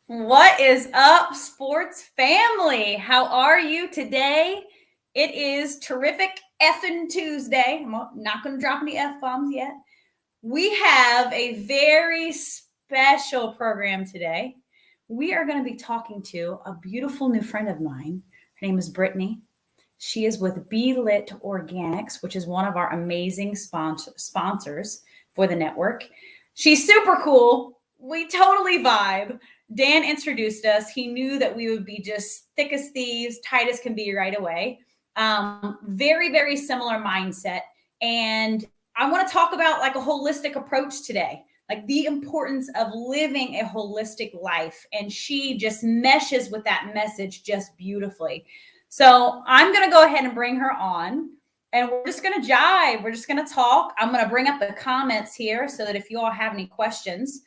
What is up, sports family? How are you today? It is terrific effing Tuesday. I'm not going to drop any F-bombs yet. We have a very special program today. We are going to be talking to a beautiful new friend of mine. Her name is Brittany. She is with BeeLit Organics, which is one of our amazing sponsors for the network. She's super cool. We totally vibe. Dan introduced us. He knew that we would be just thick as thieves, tight as can be right away. Very, very similar mindset. And I want to talk about like a holistic approach today, like the importance of living a holistic life. And she just meshes with that message just beautifully. So I'm going to go ahead and bring her on. And we're just going to jive. We're just going to talk. I'm going to bring up the comments here so that if you all have any questions,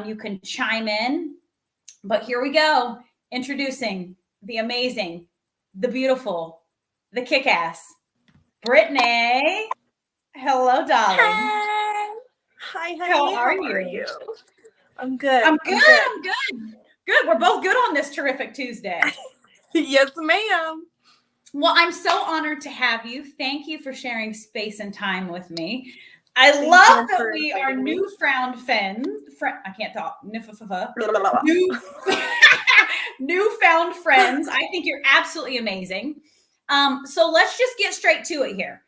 you can chime in. But here we go. Introducing the amazing, the beautiful, the kick-ass, Brittany. Hello, darling. Hi. Hi, honey. How are you? I'm good. I'm good. Good. We're both good on this terrific Tuesday. Yes, ma'am. Well, I'm so honored to have you. Thank you for sharing space and time with me. I love that we are newfound friends. I can't talk. Newfound friends. I think you're absolutely amazing. So let's just get straight to it here.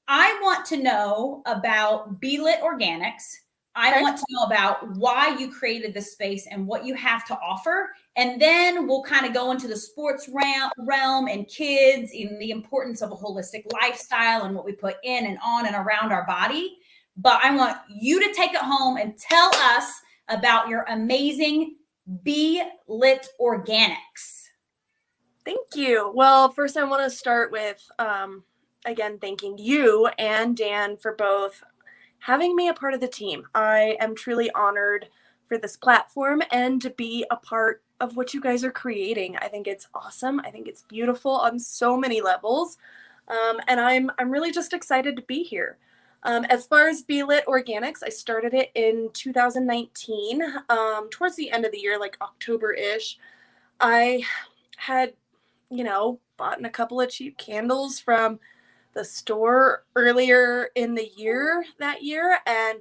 I want to know about BeeLit Organics. I want to know about why you created this space and what you have to offer. And then we'll kind of go into the sports realm and kids and the importance of a holistic lifestyle and what we put in and on and around our body. But I want you to take it home and tell us about your amazing BeeLit Organics. Thank you. Well, first I want to start with, again, thanking you and Dan for both having me a part of the team. I am truly honored for this platform and to be a part of what you guys are creating. I think it's awesome. I think it's beautiful on so many levels. And I'm really just excited to be here. As far as BeeLit Organics, I started it in 2019, towards the end of the year, like October-ish. I had, bought a couple of cheap candles from the store earlier in the year that year. And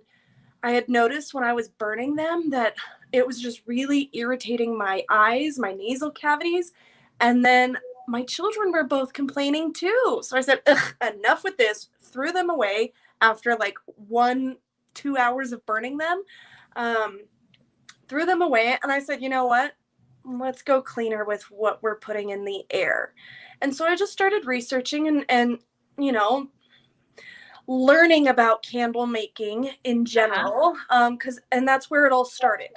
I had noticed when I was burning them that it was just really irritating my eyes, my nasal cavities. And then my children were both complaining too. So I said, enough with this, threw them away. After like 1-2 hours of burning them, threw them away. And I said, you know what? Let's go cleaner with what we're putting in the air. And so I just started researching and learning about candle making in general. And that's where it all started.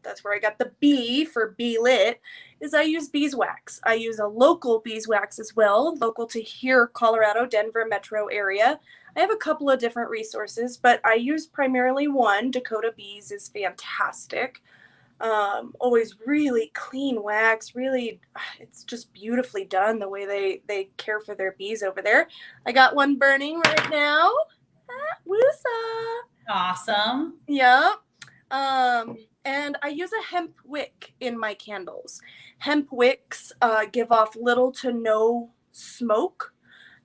That's where I got the B for BeeLit is I use beeswax. I use a local beeswax as well, local to here, Colorado, Denver metro area. I have a couple of different resources, but I use primarily one. Dakota Bees is fantastic. Always really clean wax. Really, it's just beautifully done the way they care for their bees over there. I got one burning right now. Woosa. Awesome. Yeah. And I use a hemp wick in my candles. Hemp wicks give off little to no smoke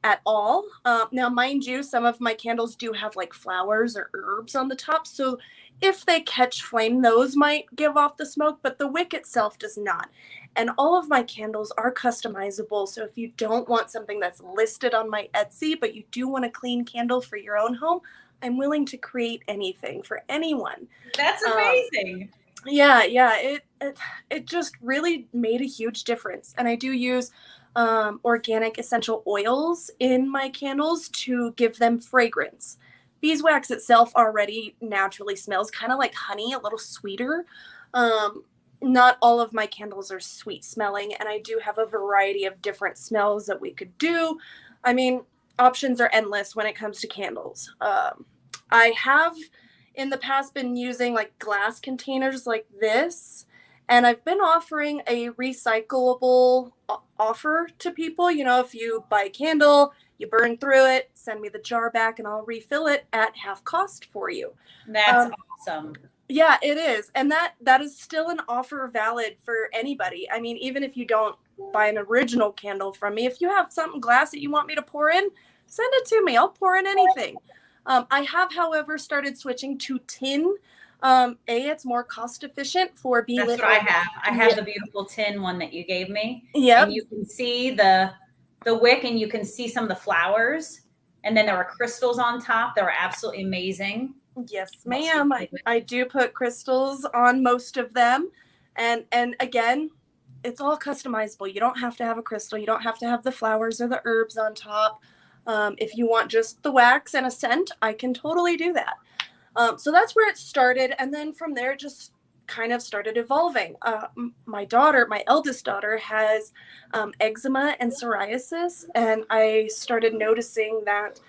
at all. Now, mind you, some of my candles do have like flowers or herbs on the top. So if they catch flame, those might give off the smoke, but the wick itself does not. And all of my candles are customizable. So if you don't want something that's listed on my Etsy, but you do want a clean candle for your own home, I'm willing to create anything for anyone. That's amazing. Yeah. It just really made a huge difference. And I do use organic essential oils in my candles to give them fragrance. Beeswax itself already naturally smells kind of like honey, a little sweeter. Not all of my candles are sweet smelling, and I do have a variety of different smells that we could do. I mean, options are endless when it comes to candles. I have in the past been using like glass containers like this, and I've been offering a recyclable offer to people. You know, if you buy a candle, you burn through it, send me the jar back and I'll refill it at half cost for you. That's awesome. Yeah, it is. And that is still an offer valid for anybody. I mean, even if you don't buy an original candle from me, if you have something glass that you want me to pour in, send it to me. I'll pour in anything. I have, however, started switching to tin. It's more cost efficient for BeeLit. That's what I have. I have the beautiful tin one that you gave me. Yeah. And you can see the wick, and you can see some of the flowers. And then there were crystals on top that were absolutely amazing. Yes, ma'am. I do put crystals on most of them. And again, it's all customizable. You don't have to have a crystal. You don't have to have the flowers or the herbs on top. If you want just the wax and a scent, I can totally do that. So that's where it started. And then from there, it just kind of started evolving. My eldest daughter has eczema and psoriasis. And I started noticing that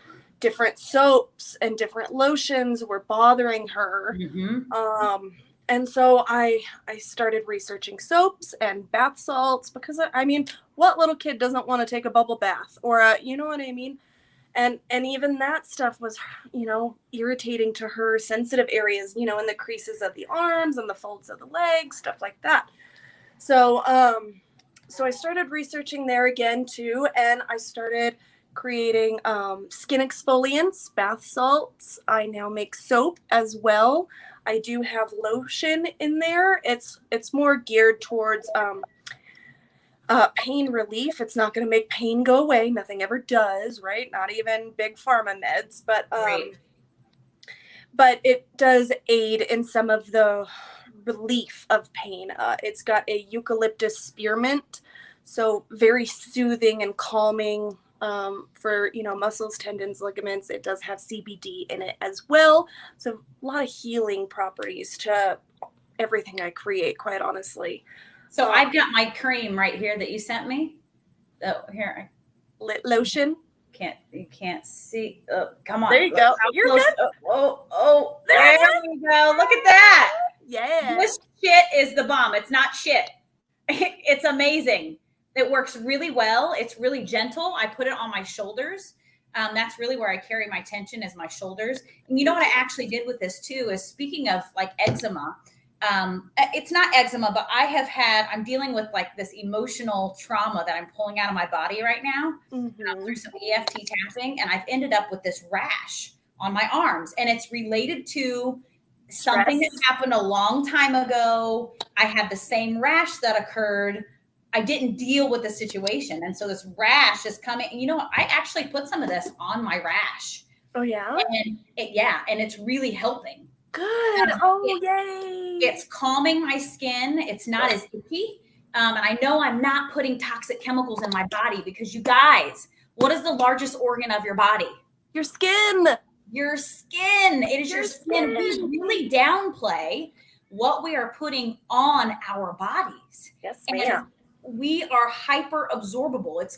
different soaps and different lotions were bothering her. Mm-hmm. And so I started researching soaps and bath salts, because I mean, what little kid doesn't want to take a bubble bath or you know what I mean? And even that stuff was, you know, irritating to her sensitive areas, you know, in the creases of the arms and the folds of the legs, stuff like that. So I started researching there again too, and I started creating skin exfoliants, bath salts. I now make soap as well. I do have lotion in there. It's more geared towards pain relief. It's not going to make pain go away. Nothing ever does, right? Not even big pharma meds, but it does aid in some of the relief of pain. It's got a eucalyptus spearmint, so very soothing and calming. For, you know, muscles, tendons, ligaments. It does have CBD in it as well. So a lot of healing properties to everything I create, quite honestly. So I've got my cream right here that you sent me. Oh, here. Lotion. You can't see. Oh, come on. There you go. You're good. Oh, there we go. Look at that. Yeah. This shit is the bomb. It's not shit. It's amazing. It works really well. It's really gentle. I put it on my shoulders. That's really where I carry my tension, is my shoulders. And you know what I actually did with this too is, speaking of like eczema, it's not eczema, but I'm dealing with like this emotional trauma that I'm pulling out of my body right now, through some EFT tapping. And I've ended up with this rash on my arms, and it's related to something that happened a long time ago. I had the same rash that occurred. I didn't deal with the situation. And so this rash is coming. And you know what? I actually put some of this on my rash. Oh, yeah? And it's really helping. Good. Yay. It's calming my skin. It's not as icky. And I know I'm not putting toxic chemicals in my body, because you guys, what is the largest organ of your body? Your skin. Your skin. It is your skin. We really downplay what we are putting on our bodies. Yes, ma'am. We are hyper absorbable. It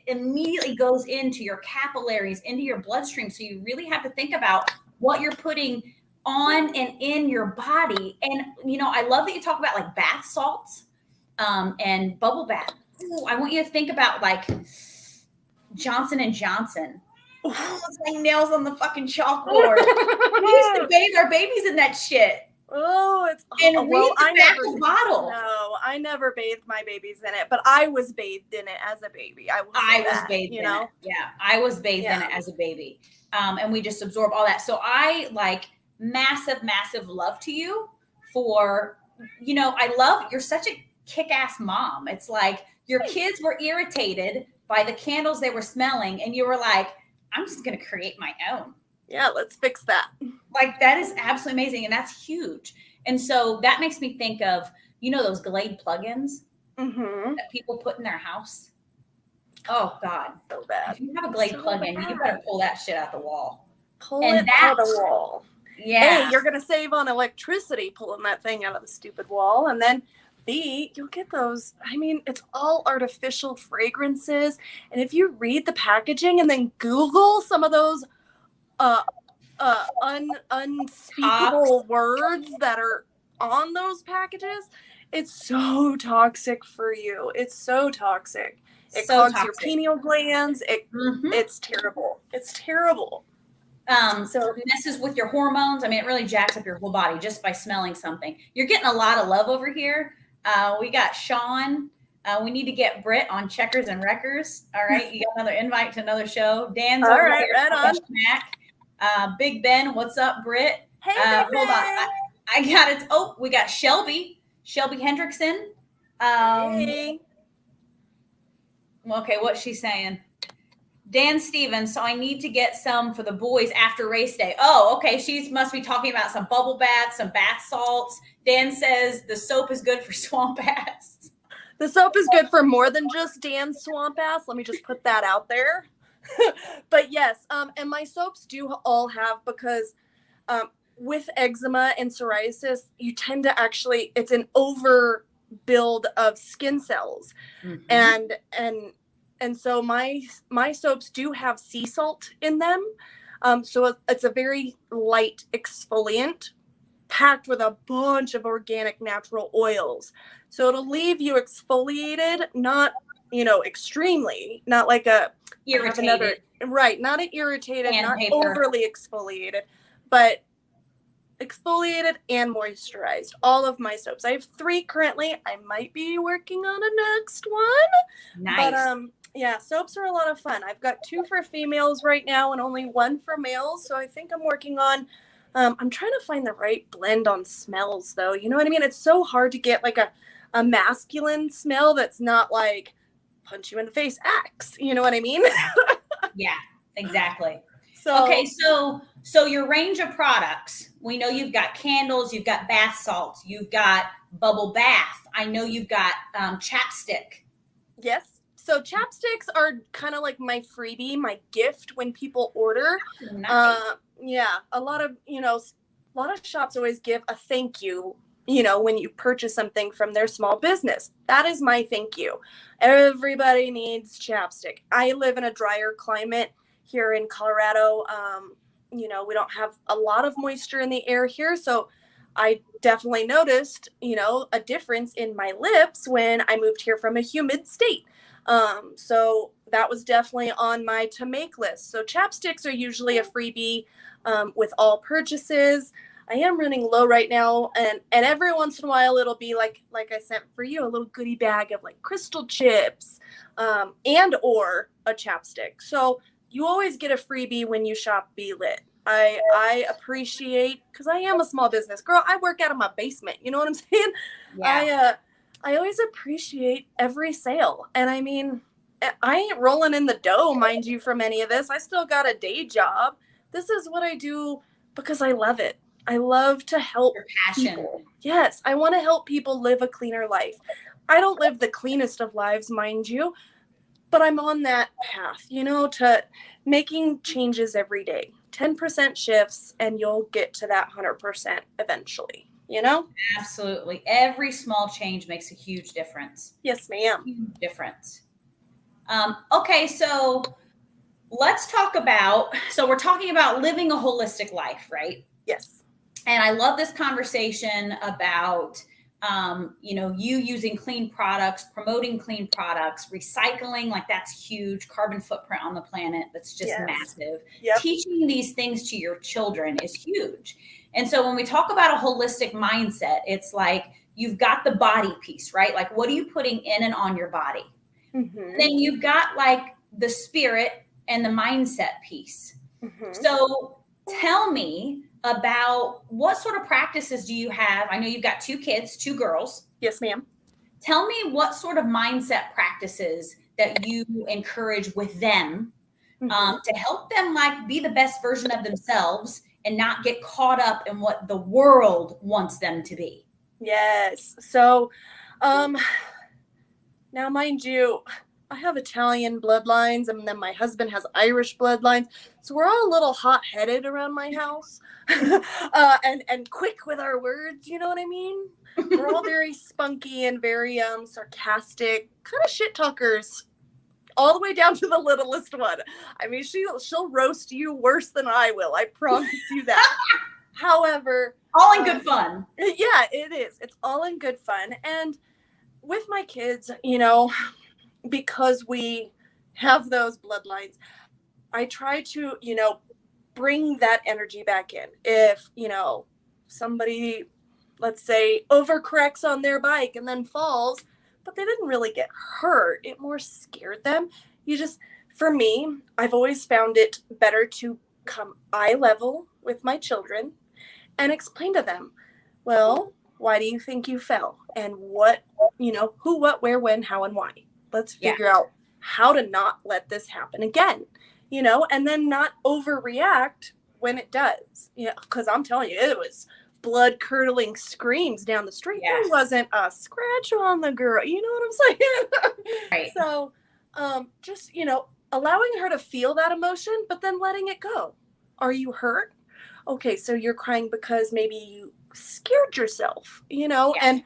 immediately goes into your capillaries, into your bloodstream. So you really have to think about what you're putting on and in your body. And, you know, I love that you talk about like bath salts and bubble bath. Ooh, I want you to think about like Johnson & Johnson. Oh, it's like nails on the fucking chalkboard. We used to bathe our babies in that shit. Oh, it's bottle. No, I never bathed my babies in it, but I was bathed in it as a baby. I was bathed in it. Yeah, I was bathed in it as a baby. And we just absorb all that. So I like massive love to you for, you know, you're such a kick-ass mom. It's like your kids were irritated by the candles they were smelling, and you were like, I'm just going to create my own. Yeah, let's fix that. Like, that is absolutely amazing. And that's huge. And so that makes me think of, you know, those Glade plugins that people put in their house. Oh, God. So bad. If you have a Glade plug-in, you better pull that shit out the wall. Pull it out the wall. Yeah. A, you're going to save on electricity pulling that thing out of the stupid wall. And then B, you'll get those. I mean, it's all artificial fragrances. And if you read the packaging and then Google some of those unspeakable words that are on those packages, it's so toxic for you. It's so toxic. It So clogs toxic. your pineal glands. It's terrible. It's terrible. So it messes with your hormones. I mean, it really jacks up your whole body just by smelling something. You're getting a lot of love over here. We got Sean. We need to get Britt on Checkers and Wreckers. All right. You got another invite to another show. Dan's All over right, here. right on. Snack. Big Ben. What's up, Britt? Hey, hold on. I got it. Oh, we got Shelby Hendrickson. Hey. Okay, what's she saying? Dan Stevens, so I need to get some for the boys after race day. Oh, okay. She must be talking about some bubble baths, some bath salts. Dan says the soap is good for swamp baths. The soap is good for more than just Dan's swamp ass. Let me just put that out there. But yes, and my soaps do all have, because with eczema and psoriasis, you tend to actually, it's an overbuild of skin cells. And so my soaps do have sea salt in them. So it's a very light exfoliant packed with a bunch of organic natural oils. So it'll leave you exfoliated, not, extremely, not like a irritated. Not irritated, not paper. Overly exfoliated, but exfoliated and moisturized. All of my soaps. I have 3 currently. I might be working on a next one. Nice. But yeah, soaps are a lot of fun. I've got 2 for females right now and only 1 for males. So I think I'm working on, I'm trying to find the right blend on smells though. You know what I mean? It's so hard to get like a masculine smell that's not like punch you in the face axe. You know what I mean? Yeah, exactly. So, okay, so your range of products, we know you've got candles, you've got bath salts, you've got bubble bath. I know you've got chapstick. Yes. So chapsticks are kind of like my freebie, my gift when people order. Nice. Yeah, a lot of shops always give a thank you, when you purchase something from their small business. That is my thank you. Everybody needs chapstick. I live in a drier climate here in Colorado. We don't have a lot of moisture in the air here, so I definitely noticed, a difference in my lips when I moved here from a humid state. So that was definitely on my to make list. So chapsticks are usually a freebie with all purchases. I am running low right now, and every once in a while it'll be like I sent for you, a little goodie bag of like crystal chips and or a chapstick. So you always get a freebie when you shop BeeLit. I appreciate, because I am a small business girl. I work out of my basement. You know what I'm saying? Yeah. I always appreciate every sale. And I mean, I ain't rolling in the dough, mind you, from any of this. I still got a day job. This is what I do because I love it. I love to help people. Yes, I want to help people live a cleaner life. I don't live the cleanest of lives, mind you, but I'm on that path, to making changes every day. 10% shifts and you'll get to that 100% eventually, Absolutely. Every small change makes a huge difference. Yes, ma'am. Huge difference. Okay, so let's talk about, we're talking about living a holistic life, right? Yes. And I love this conversation about, you using clean products, promoting clean products, recycling, like that's huge. Carbon footprint on the planet, that's just massive. Yep. Teaching these things to your children is huge. And so when we talk about a holistic mindset, it's like you've got the body piece, right? Like what are you putting in and on your body? Mm-hmm. Then you've got like the spirit and the mindset piece. Mm-hmm. So tell me about what sort of practices do you have? I know you've got 2 kids, 2 girls. Yes, ma'am. Tell me what sort of mindset practices that you encourage with them to help them like be the best version of themselves and not get caught up in what the world wants them to be. Yes. So, now mind you, I have Italian bloodlines, and then my husband has Irish bloodlines. So we're all a little hot-headed around my house, and quick with our words. You know what I mean? We're all very spunky and very sarcastic, kind of shit talkers, all the way down to the littlest one. I mean, she'll roast you worse than I will. I promise you that. However, all in good fun. Yeah, it is. It's all in good fun. And with my kids, you know, because we have those bloodlines, I try to, you know, bring that energy back in. If, you know, somebody, let's say, overcorrects on their bike and then falls, but they didn't really get hurt, it more scared them. For me, I've always found it better to come eye level with my children and explain to them, well, why do you think you fell? And what, you know, who, what, where, when, how, and why. Let's figure out how to not let this happen again, you know, and then not overreact when it does. You know, because I'm telling you, it was blood curdling screams down the street. There wasn't a scratch on the girl. You know what I'm saying? Right. So just, you know, allowing her to feel that emotion, but then letting it go. Are you hurt? Okay, so you're crying because maybe you scared yourself, you know, and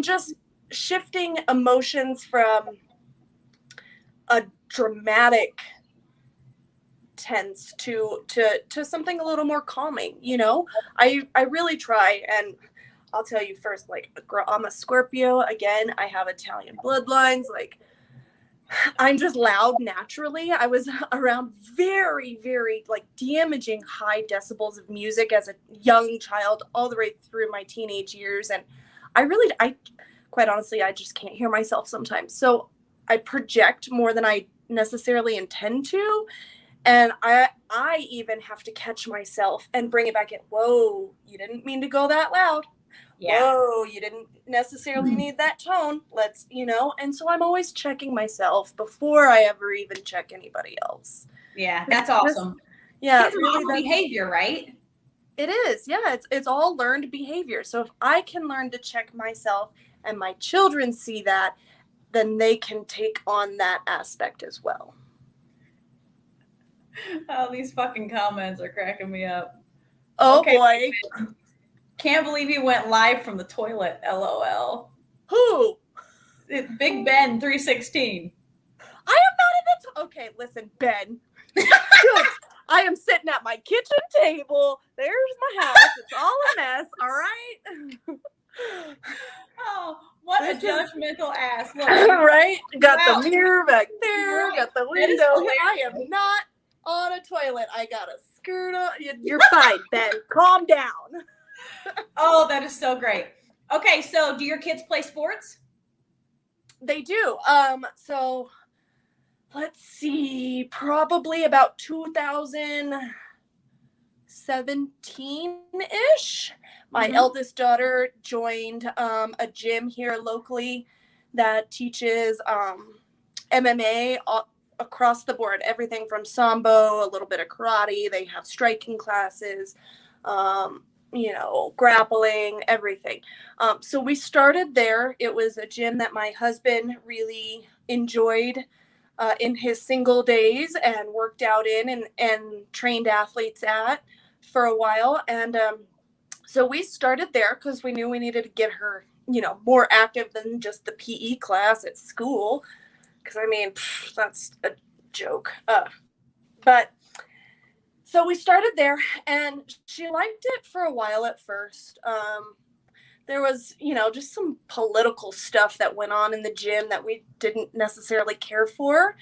just shifting emotions from a dramatic tense to something a little more calming, you know. I really try, and I'll tell you first, like, I'm a Scorpio. Again, I have Italian bloodlines. Like, I'm just loud naturally. I was around very, very, like, damaging high decibels of music as a young child all the way through my teenage years. And I quite honestly, I just can't hear myself sometimes. So I project more than I necessarily intend to. And I even have to catch myself and bring it back in. Whoa, you didn't mean to go that loud. Yeah. Whoa, you didn't necessarily need that tone. Let's, you know, and so I'm always checking myself before I ever even check anybody else. Yeah, that's awesome. Yeah, it's really behavior, right? It is. Yeah, it's all learned behavior. So if I can learn to check myself and my children see that, then they can take on that aspect as well. Oh, these fucking comments are cracking me up. Oh, okay, boy. Can't believe you went live from the toilet, LOL. Who? Big Ben 316. I am not in the okay, listen, Ben. I am sitting at my kitchen table. There's my house. It's all a mess, all right? Oh, what a judgmental ass. Look, right? Got the mirror back there, got the window. I am not on a toilet. I got a skirt on. You're fine, Ben. Calm down. Oh, that is so great. Okay, so do your kids play sports? They do. So let's see, probably about 2017-ish. My eldest daughter joined a gym here locally that teaches MMA across the board, everything from Sambo, a little bit of karate. They have striking classes, you know, grappling, everything. So we started there. It was a gym that my husband really enjoyed in his single days and worked out in and trained athletes at for a while. And so we started there because we knew we needed to get her, you know, more active than just the PE class at school. Because, I mean, that's a joke. But so we started there, and she liked it for a while at first. There was, you know, just some political stuff that went on in the gym that we didn't necessarily care for.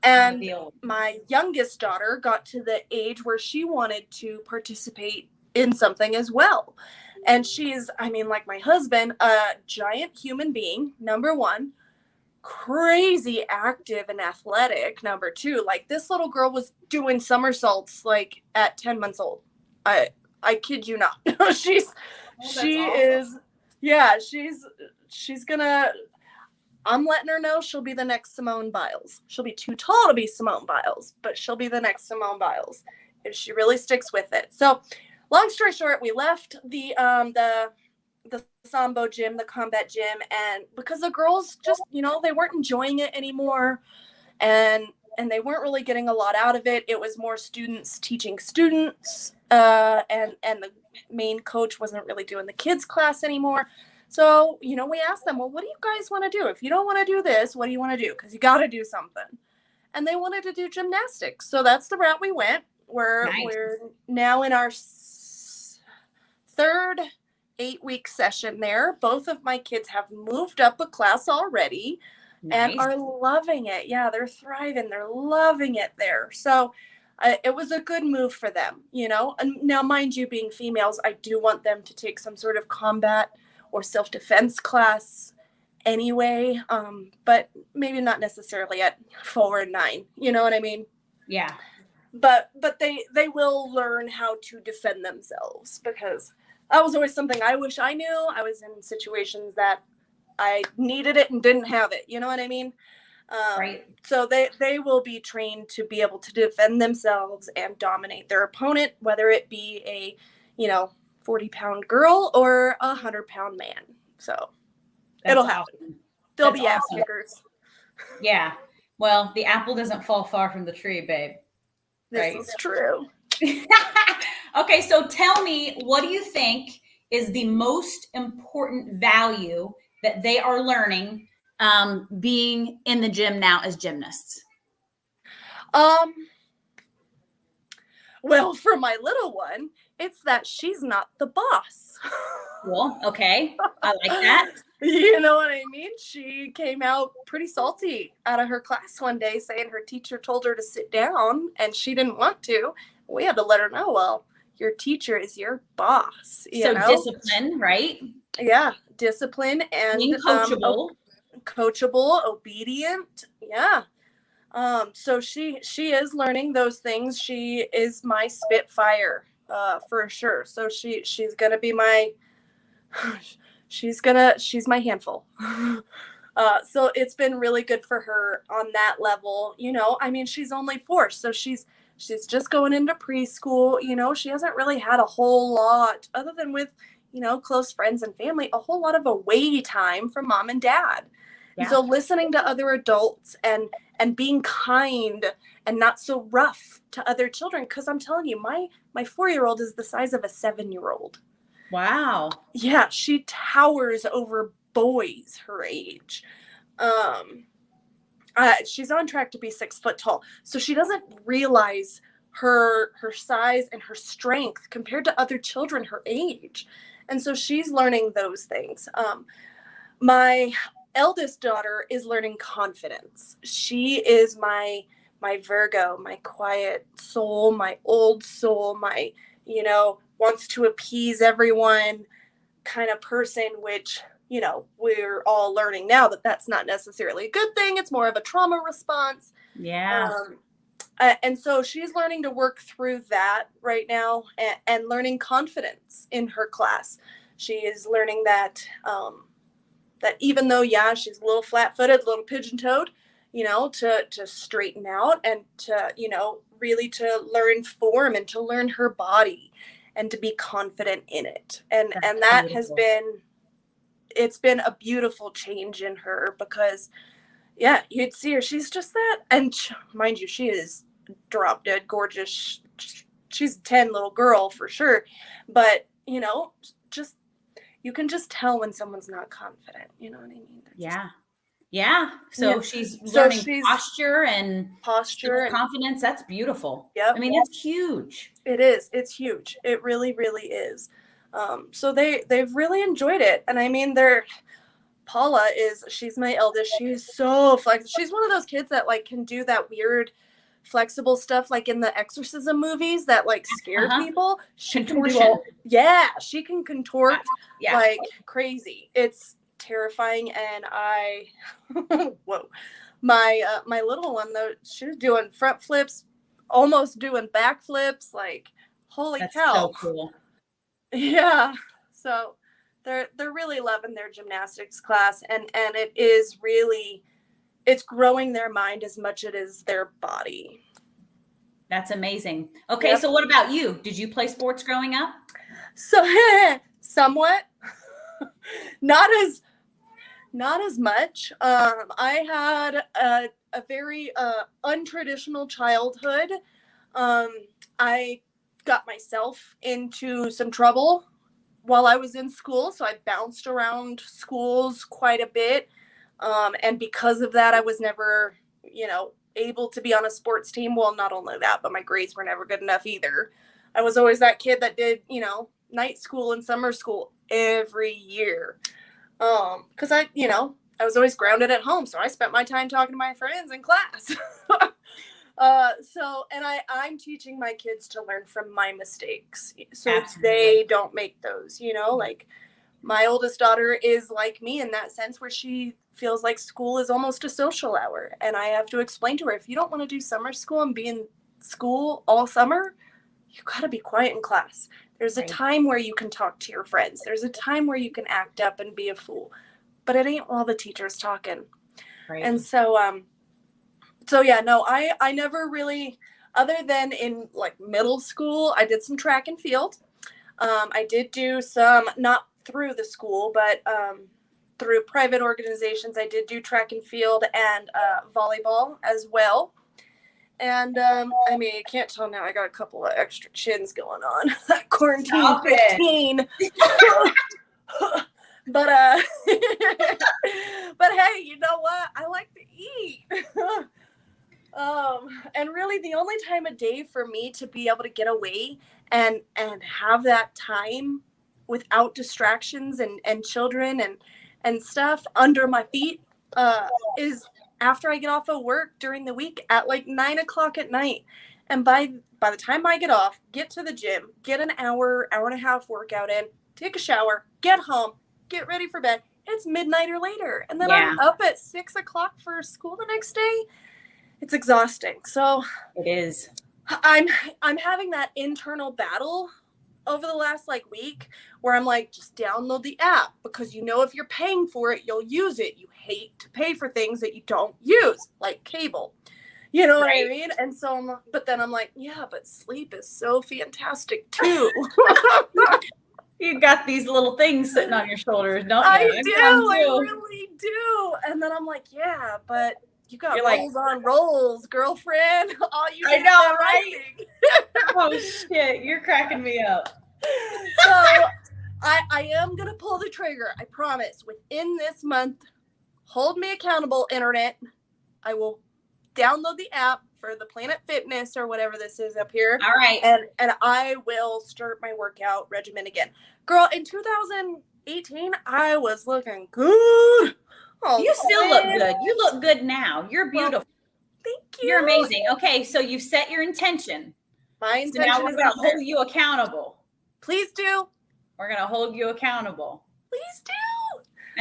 And my youngest daughter got to the age where she wanted to participate in something as well. And she's, I mean, like my husband, a giant human being, number one, crazy active and athletic, number two. Like, this little girl was doing somersaults like at 10 months old. I kid you not. She's gonna, I'm letting her know she'll be the next Simone Biles. She'll be too tall to be Simone Biles, but she'll be the next Simone Biles if she really sticks with it. So long story short, we left the Sambo gym, the combat gym, and because the girls just, you know, they weren't enjoying it anymore. and they weren't really getting a lot out of it. It was more students teaching students, and the main coach wasn't really doing the kids class anymore. So, you know, we asked them, well, what do you guys want to do? If you don't want to do this, what do you want to do? Because you got to do something. And they wanted to do gymnastics. So that's the route we went. We're now in our third 8-week session there. Both of my kids have moved up a class already and are loving it. Yeah, they're thriving. They're loving it there. So it was a good move for them, you know. And now, mind you, being females, I do want them to take some sort of combat or self-defense class anyway, but maybe not necessarily at 4 and 9. You know what I mean? Yeah. But they will learn how to defend themselves, because that was always something I wish I knew. I was in situations that I needed it and didn't have it. You know what I mean? Right. So they will be trained to be able to defend themselves and dominate their opponent, whether it be a, 40-pound girl or a 100-pound man. So it'll happen. Awesome. They'll be ass kickers. Yeah. Well, the apple doesn't fall far from the tree, babe. This is true. Okay, so tell me, what do you think is the most important value that they are learning being in the gym now as gymnasts? Well, for my little one, it's that she's not the boss. Cool. Okay. I like that. You know what I mean? She came out pretty salty out of her class one day saying her teacher told her to sit down and she didn't want to. We had to let her know, well, your teacher is your boss. You know? Discipline, right? Yeah. Discipline and being coachable. Coachable, obedient. Yeah. So she is learning those things. She is my Spitfire, for sure. So she's gonna be my she's my handful. So it's been really good for her on that level. You know, I mean, she's only 4, so she's just going into preschool. You know, she hasn't really had a whole lot, other than with, close friends and family, a whole lot of away time from mom and dad. Yeah. So listening to other adults and being kind and not so rough to other children. Because I'm telling you, my 4-year-old is the size of a 7-year-old. Wow. Yeah, she towers over boys her age. She's on track to be 6 foot tall. So she doesn't realize her size and her strength compared to other children her age. And so she's learning those things. My eldest daughter is learning confidence. She is my Virgo, my quiet soul, my old soul, my, wants to appease everyone kind of person, which, we're all learning now that that's not necessarily a good thing. It's more of a trauma response. Yeah. And so she's learning to work through that right now and learning confidence in her class. She is learning that, that even though, she's a little flat-footed, a little pigeon-toed, to straighten out and to, really to learn form and to learn her body and to be confident in it. And that beautiful. It's been a beautiful change in her, because, you'd see her. She's just that. And mind you, she is drop dead gorgeous. She's a 10 little girl for sure. But, just, you can just tell when someone's not confident. You know what I mean? Yeah. So she's learning posture and confidence. That's beautiful. Yep. I mean, that's huge. It is. It's huge. It really, really is. So they've really enjoyed it. And I mean, she's my eldest. She's so flexible. She's one of those kids that can do that weird flexible stuff like in the exorcism movies that scare people. She Contortion. She can contort like crazy. It's terrifying. And whoa, my little one though, she was doing front flips, almost doing back flips, holy cow. So cool. Yeah. So they're really loving their gymnastics class, and it is really, it's growing their mind as much as it is their body. That's amazing. Okay. Yep. So what about you? Did you play sports growing up? So somewhat, not Not as much. I had a very untraditional childhood. I got myself into some trouble while I was in school, so I bounced around schools quite a bit. And because of that, I was never, able to be on a sports team. Well, not only that, but my grades were never good enough either. I was always that kid that did, night school and summer school every year. Because I was always grounded at home, so I spent my time talking to my friends in class. And I'm teaching my kids to learn from my mistakes, so Absolutely. they don't make those. Like my oldest daughter is like me in that sense, where she feels like school is almost a social hour, and I have to explain to her, if you don't want to do summer school and be in school all summer, you got to be quiet in class. There's a time where you can talk to your friends. There's a time where you can act up and be a fool, but it ain't while the teacher's talking. Right. And so, I never really, other than in like middle school, I did some track and field. I did do some, not through the school, but through private organizations. I did do track and field and volleyball as well. And you can't tell now, I got a couple of extra chins going on. Quarantine 15. But hey, you know what? I like to eat. And really the only time of day for me to be able to get away and have that time without distractions and children and stuff under my feet is after I get off of work during the week at like 9:00 at night. And by the time I get off, get to the gym, get an hour and a half workout in, take a shower, get home, get ready for bed, it's midnight or later. And then I'm up at 6:00 for school the next day. It's exhausting. So it is. I'm having that internal battle over the last week where I'm like, just download the app, because if you're paying for it, you'll use it. You hate to pay for things that you don't use, like cable. You know what I mean? And so, but then I'm like, yeah, but sleep is so fantastic too. You got these little things sitting on your shoulders, don't you? I really do. And then I'm like, yeah, but you got rolls on rolls, girlfriend. I know, right? Oh shit, you're cracking me up. So I am gonna pull the trigger. I promise. Within this month, hold me accountable, internet. I will download the app for the Planet Fitness or whatever this is up here. All right. And I will start my workout regimen again. Girl, in 2018, I was looking good. Oh, you still look good. You look good now. You're beautiful. Thank you. You're amazing. Okay, so you've set your intention. My intention now we're going to hold you accountable. Please do. We're going to hold you accountable. Please do.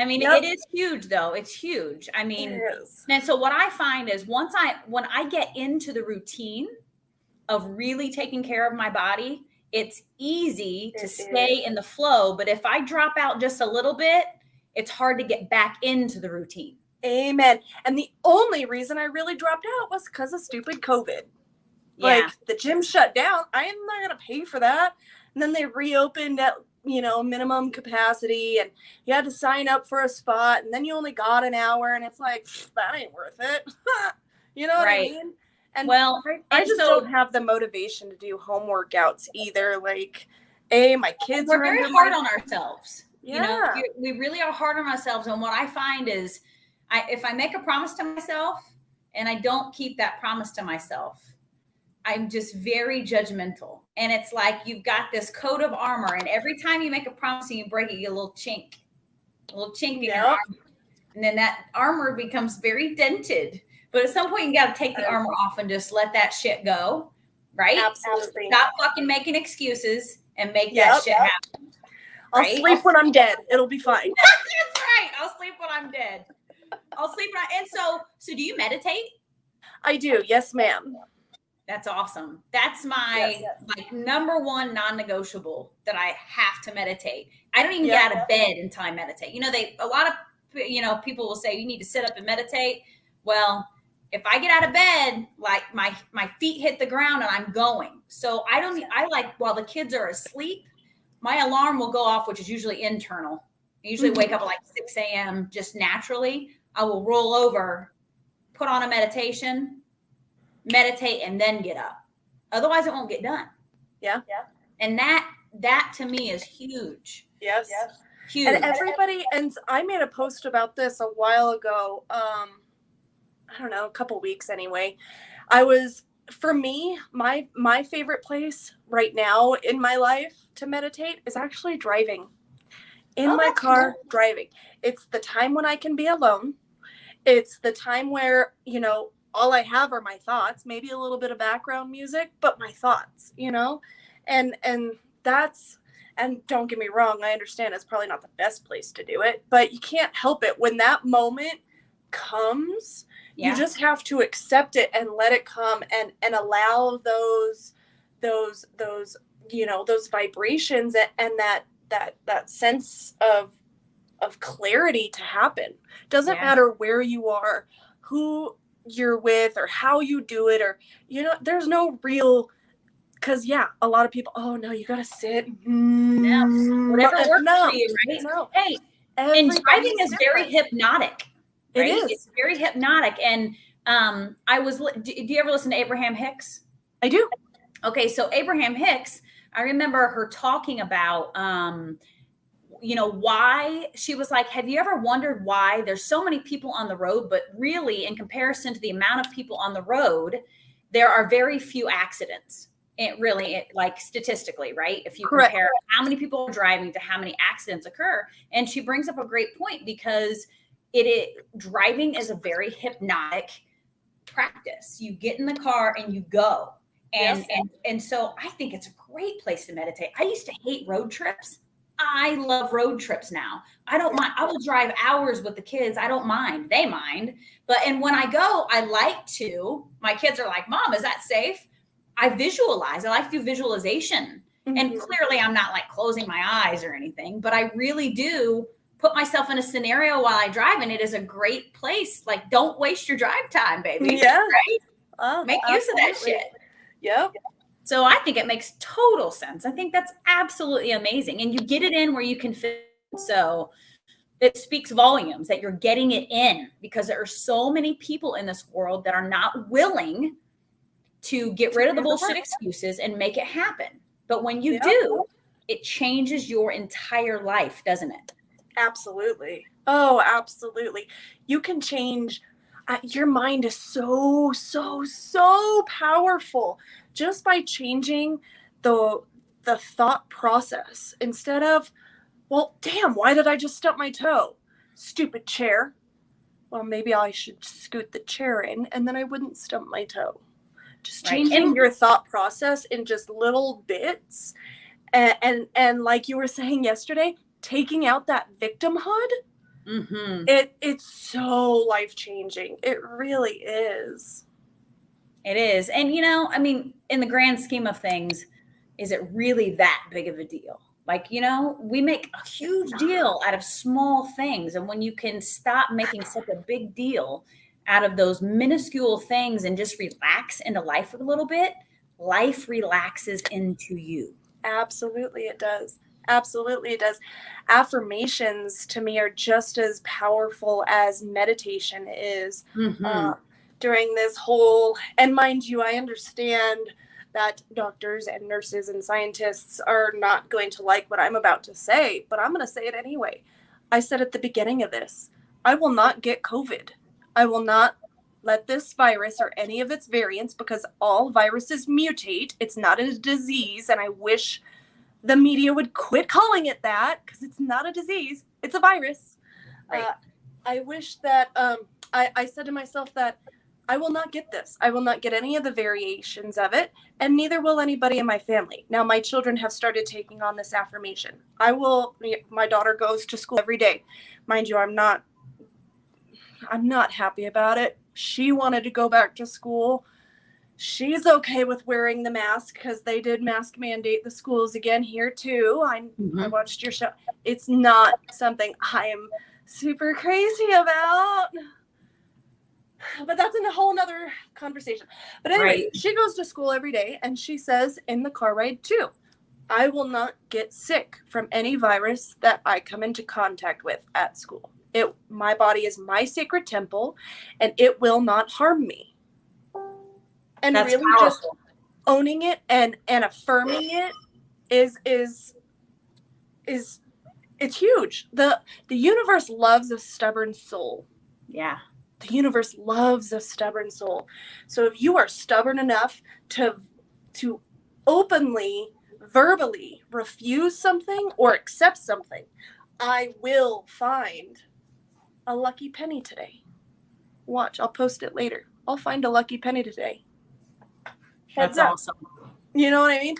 I mean, it is huge, though. It's huge. I mean, it is. And so what I find is when I get into the routine of really taking care of my body, it's easy to stay in the flow. But if I drop out just a little bit, it's hard to get back into the routine. Amen. And the only reason I really dropped out was because of stupid COVID. Yeah. The gym shut down. I am not going to pay for that. And then they reopened at, minimum capacity, and you had to sign up for a spot, and then you only got an hour, and it's like, that ain't worth it. You know what I mean? And I just don't have the motivation to do home workouts either. My kids we're very hard on ourselves. Yeah. We really are hard on ourselves. And what I find is if I make a promise to myself and I don't keep that promise to myself, I'm just very judgmental. And it's like you've got this coat of armor, and every time you make a promise and you break it, you get a little chink in your armor. And then that armor becomes very dented. But at some point, you got to take the armor off and just let that shit go. Right? Absolutely. Stop fucking making excuses and make that shit happen. I'll sleep when I'm dead. It'll be fine. That's right. I'll sleep when I'm dead. And so do you meditate? I do. Yes, ma'am. That's awesome. That's my number one non-negotiable, that I have to meditate. I don't even get out of bed until I meditate. A lot of people will say you need to sit up and meditate. Well, if I get out of bed, my feet hit the ground and I'm going. So while the kids are asleep, my alarm will go off, which is usually internal. I usually wake up at like 6 a.m. just naturally. I will roll over, put on a meditate, and then get up. Otherwise, it won't get done. Yeah. And that to me is huge. Yes. Huge. And everybody, and I made a post about this a while ago. I don't know, a couple weeks anyway. For me, my favorite place right now in my life to meditate is actually driving. In my car, driving. It's the time when I can be alone. It's the time where, all I have are my thoughts, maybe a little bit of background music, but my thoughts, and don't get me wrong, I understand it's probably not the best place to do it, but you can't help it. When that moment comes, you just have to accept it and let it come and allow those vibrations and that sense of clarity to happen. Doesn't matter where you are, who you're with, or how you do it, or there's no real, because a lot of people, oh no, you gotta sit, whatever works for you, right? No. Hey, and driving is very hypnotic. Right? It is. It's very hypnotic. And do you ever listen to Abraham Hicks? I do. Okay, so Abraham Hicks, I remember her talking about why she was like, have you ever wondered why there's so many people on the road, but really in comparison to the amount of people on the road, there are very few accidents. Like statistically, right? If you compare how many people are driving to how many accidents occur. And she brings up a great point, because driving is a very hypnotic practice. You get in the car and you go. And so I think it's a great place to meditate. I used to hate road trips. I love road trips now. I don't mind. I will drive hours with the kids. I don't mind. They mind. And when I go, I like to. My kids are like, Mom, is that safe? I visualize. I like to do visualization. And clearly I'm not like closing my eyes or anything, but I really do put myself in a scenario while I drive, and it is a great place. Like, don't waste your drive time, baby. Yeah. Right? Make use of that shit. Yep. So I think it makes total sense. I think that's absolutely amazing. And you get it in where you can fit. So it speaks volumes that you're getting it in, because there are so many people in this world that are not willing to get rid of the bullshit excuses and make it happen. But when you do, it changes your entire life, doesn't it? Absolutely. Oh, absolutely. You can change. Your mind is so powerful just by changing the thought process. Instead of, well, damn, why did I just stump my toe? Stupid chair. Well, maybe I should scoot the chair in, and then I wouldn't stump my toe. Just changing your thought process in just little bits. And like you were saying yesterday, taking out that victimhood, it's so life-changing. It really is. It is. And, in the grand scheme of things, is it really that big of a deal? Like, we make a huge deal out of small things. And when you can stop making such a big deal out of those minuscule things and just relax into life a little bit, life relaxes into you. Absolutely, it does. Absolutely, it does. Affirmations to me are just as powerful as meditation is. During this whole, and mind you, I understand that doctors and nurses and scientists are not going to like what I'm about to say, but I'm going to say it anyway. I said at the beginning of this, I will not get COVID. I will not let this virus or any of its variants, because all viruses mutate. It's not a disease, and I wish the media would quit calling it that, because it's not a disease. It's a virus. Right. I wish that I said to myself that I will not get this. I will not get any of the variations of it, and neither will anybody in my family. Now, my children have started taking on this affirmation. My daughter goes to school every day. Mind you, I'm not happy about it. She wanted to go back to school. She's okay with wearing the mask, because they did mask mandate the schools again here too. I watched your show. It's not something I am super crazy about, but that's a whole nother conversation. But anyway, She goes to school every day, and she says in the car ride too, I will not get sick from any virus that I come into contact with at school. My body is my sacred temple, and it will not harm me. And That's really powerful. just owning it and affirming it is it's huge. The universe loves a stubborn soul. Yeah. The universe loves a stubborn soul. So if you are stubborn enough to openly, verbally refuse something or accept something, I will find a lucky penny today. Watch, I'll post it later. I'll find a lucky penny today. That's awesome. You know what I mean?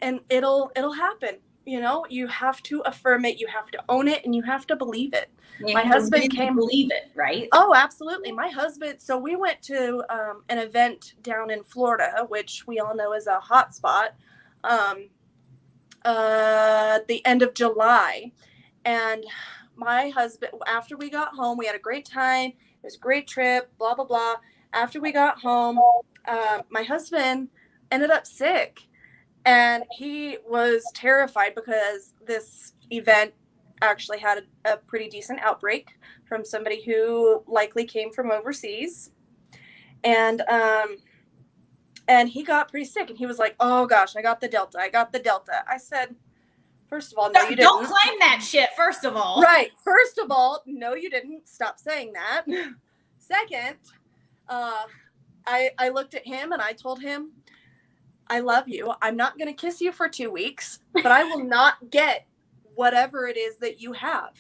And it'll happen. You know, you have to affirm it, you have to own it, and you have to believe it. My husband came believe it, right? Oh, absolutely. My husband, so we went to an event down in Florida, which we all know is a hot spot, at the end of July. And my husband, after we got home, we had a great time. It was a great trip, blah, blah, blah. After we got home, my husband ended up sick. And he was terrified because this event actually had a pretty decent outbreak from somebody who likely came from overseas. And he got pretty sick, and he was like, oh gosh, I got the Delta. I said, first of all, no, you didn't. Don't claim that shit, first of all. Right. First of all, no, you didn't. Stop saying that. Second, I looked at him and I told him, I love you. I'm not going to kiss you for 2 weeks, but I will not get whatever it is that you have.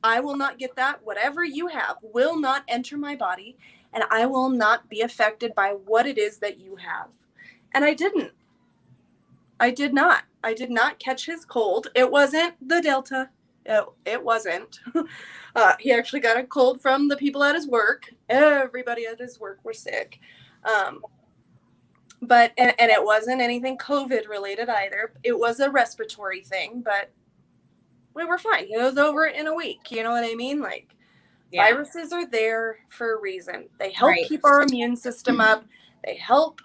I will not get that. Whatever you have will not enter my body, and I will not be affected by what it is that you have. And I didn't. I did not. I did not catch his cold. It wasn't the Delta. It wasn't. He actually got a cold from the people at his work. Everybody at his work were sick. But it wasn't anything COVID related either. It was a respiratory thing, but we were fine. It was over in a week. You know what I mean? Like, viruses are there for a reason. They help keep our immune system up. They help,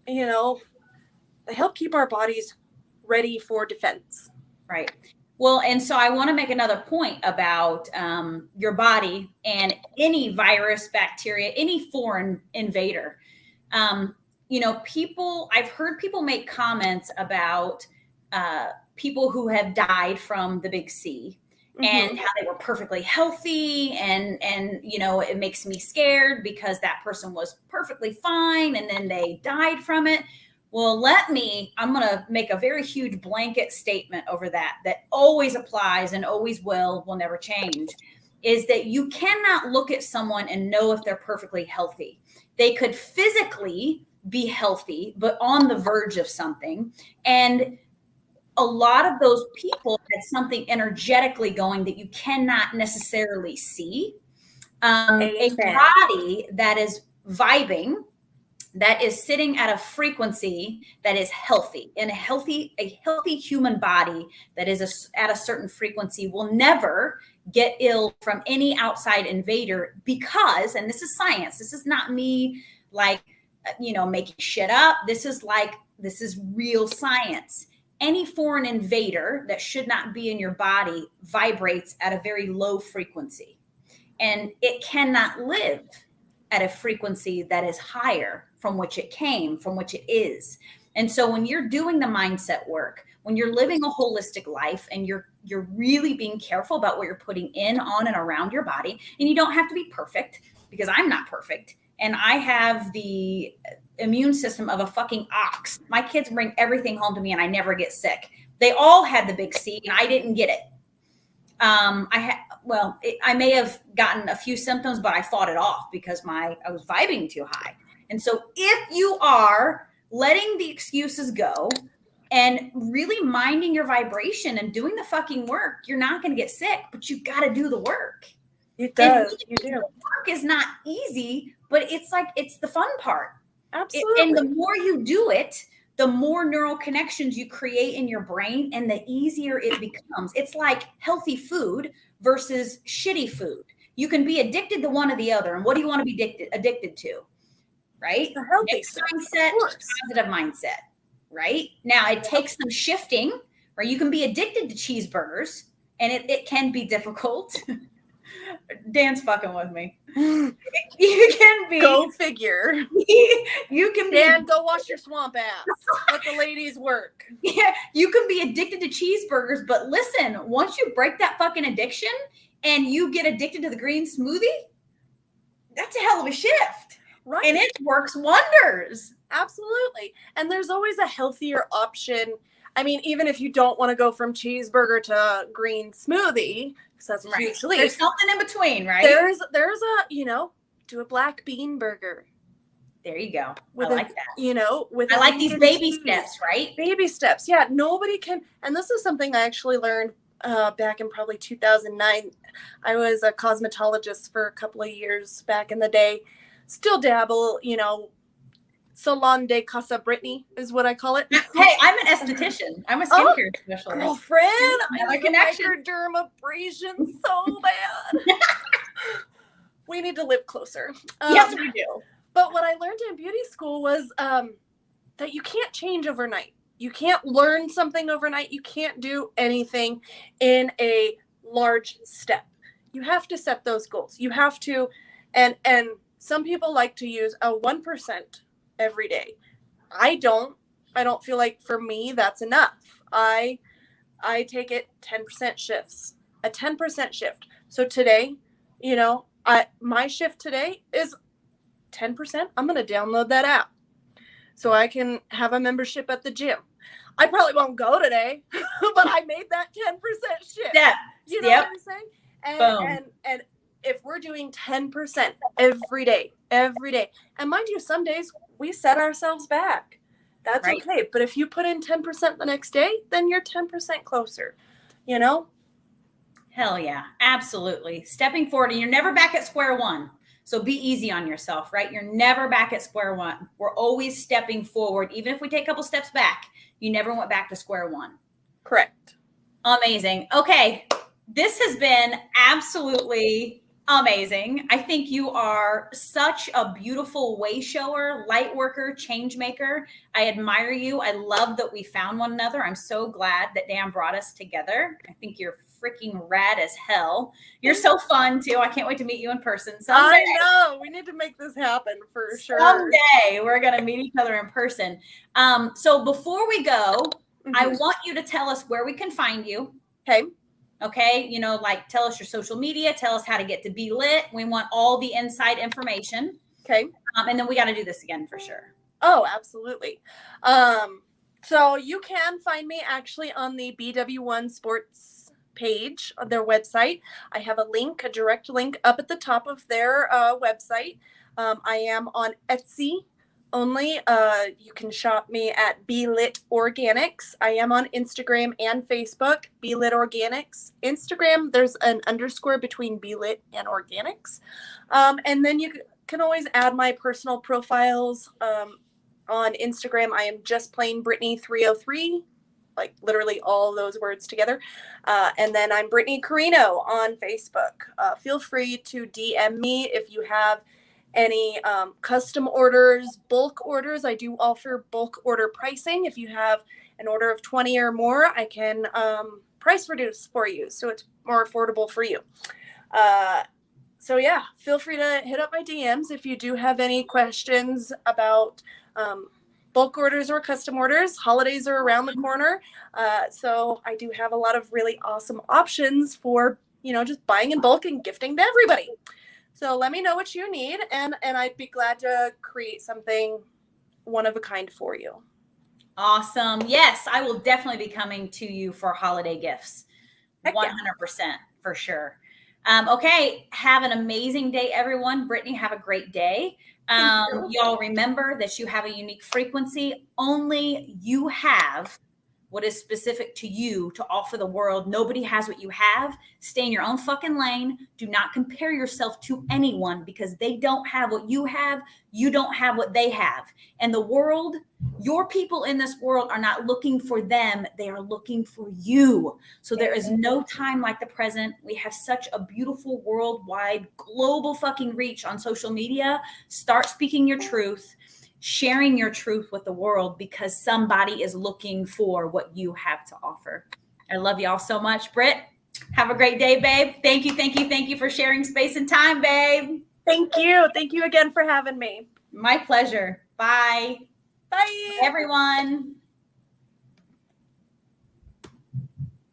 keep our bodies ready for defense. Right. Well, and so I want to make another point about your body and any virus, bacteria, any foreign invader. I've heard people make comments about people who have died from the big C, mm-hmm. and how they were perfectly healthy. And it makes me scared because that person was perfectly fine and then they died from it. Well, I'm going to make a very huge blanket statement over that always applies and always will never change, is that you cannot look at someone and know if they're perfectly healthy. They could physically be healthy, but on the verge of something. And a lot of those people had something energetically going that you cannot necessarily see. A body that is vibing, that is sitting at a frequency that is healthy, and a healthy human body that is at a certain frequency will never get ill from any outside invader, because, and this is science, this is not me making shit up. This is real science. Any foreign invader that should not be in your body vibrates at a very low frequency, and it cannot live at a frequency that is higher from which it came, from which it is. And so when you're doing the mindset work, when you're living a holistic life, and you're really being careful about what you're putting in, on, and around your body, and you don't have to be perfect, because I'm not perfect. And I have the immune system of a fucking ox. My kids bring everything home to me and I never get sick. They all had the big C and I didn't get it. I may have gotten a few symptoms, but I fought it off because I was vibing too high. And so if you are letting the excuses go and really minding your vibration and doing the fucking work, you're not going to get sick, but you've got to do the work. It does. You do. The work is not easy, but it's the fun part. Absolutely. And the more you do it, the more neural connections you create in your brain, and the easier it becomes. It's like healthy food versus shitty food. You can be addicted to one or the other. And what do you want to be addicted to? Right? The healthy mindset, positive mindset. right? Now it takes some shifting, or you can be addicted to cheeseburgers, and it can be difficult. Dan's fucking with me. You can be. Go figure. You can be. Dan, go wash your swamp ass. Let the ladies work. Yeah, you can be addicted to cheeseburgers, but listen, once you break that fucking addiction and you get addicted to the green smoothie, that's a hell of a shift. Right. And it works wonders. Absolutely. And there's always a healthier option. I mean, even if you don't want to go from cheeseburger to green smoothie, because that's a huge leap. There's something in between, right? There's a, do a black bean burger. There you go. With I like that. With I like these baby steps, right? Baby steps. Yeah. Nobody can. And this is something I actually learned back in probably 2009. I was a cosmetologist for a couple of years back in the day. Still dabble, Salon de Casa Brittany is what I call it. Hey, I'm an esthetician. I'm a skincare specialist. Girlfriend, Another I connection. like her derm abrasion so bad. We need to live closer. Yes, we do. But what I learned in beauty school was that you can't change overnight. You can't learn something overnight. You can't do anything in a large step. You have to set those goals. You have to, and some people like to use a 1% every day. I don't feel like for me that's enough. I take it 10% shifts, a 10% shift. So today, my shift today is 10%. I'm going to download that app so I can have a membership at the gym. I probably won't go today, but I made that 10% shift. Yeah. You know what I'm saying? And if we're doing 10% every day, and mind you, some days we set ourselves back. That's right. Okay. But if you put in 10% the next day, then you're 10% closer, Hell yeah. Absolutely. Stepping forward, and you're never back at square one. So be easy on yourself, right? You're never back at square one. We're always stepping forward. Even if we take a couple steps back, you never went back to square one. Correct. Amazing. Okay. This has been absolutely amazing. I think you are such a beautiful way shower, light worker, change maker. I admire you. I love that we found one another. I'm so glad that Dan brought us together. I think you're freaking rad as hell. You're so fun too. I can't wait to meet you in person someday. I know. We need to make this happen for sure. Someday we're going to meet each other in person. So before we go, I want you to tell us where we can find you. Okay. Tell us your social media, tell us how to get to BeeLit. We want all the inside information. Okay. And then we got to do this again for sure. Oh, absolutely. So you can find me actually on the BWSPORTS page on their website. I have a direct link up at the top of their website. I am on Etsy only. You can shop me at BeeLit Organics. I am on Instagram and Facebook, BeeLit Organics. Instagram, there's an underscore between BeeLit and Organics. And then you can always add my personal profiles. On Instagram, I am just plain Brittany 303. Like literally all those words together. And then I'm Brittany Carreno on Facebook. Feel free to DM me if you have any custom orders, bulk orders. I do offer bulk order pricing. If you have an order of 20 or more, I can price reduce for you so it's more affordable for you. So yeah, feel free to hit up my DMs if you do have any questions about bulk orders or custom orders. Holidays are around the corner. So I do have a lot of really awesome options for, just buying in bulk and gifting to everybody. So let me know what you need, and I'd be glad to create something one of a kind for you. Awesome. Yes, I will definitely be coming to you for holiday gifts. 100% for sure. Okay. Have an amazing day, everyone. Brittany, have a great day. Y'all remember that you have a unique frequency. Only you have what is specific to you to offer the world. Nobody has what you have. Stay in your own fucking lane. Do not compare yourself to anyone because they don't have what you have. You don't have what they have. And the world, your people in this world are not looking for them. They are looking for you. So there is no time like the present. We have such a beautiful worldwide global fucking reach on social media. Start speaking your truth. sharing your truth with the world because somebody is looking for what you have to offer. I love y'all so much. Britt, have a great day, babe. Thank you for sharing space and time, babe. Thank you. Thank you again for having me. My pleasure. Bye. Bye. Everyone.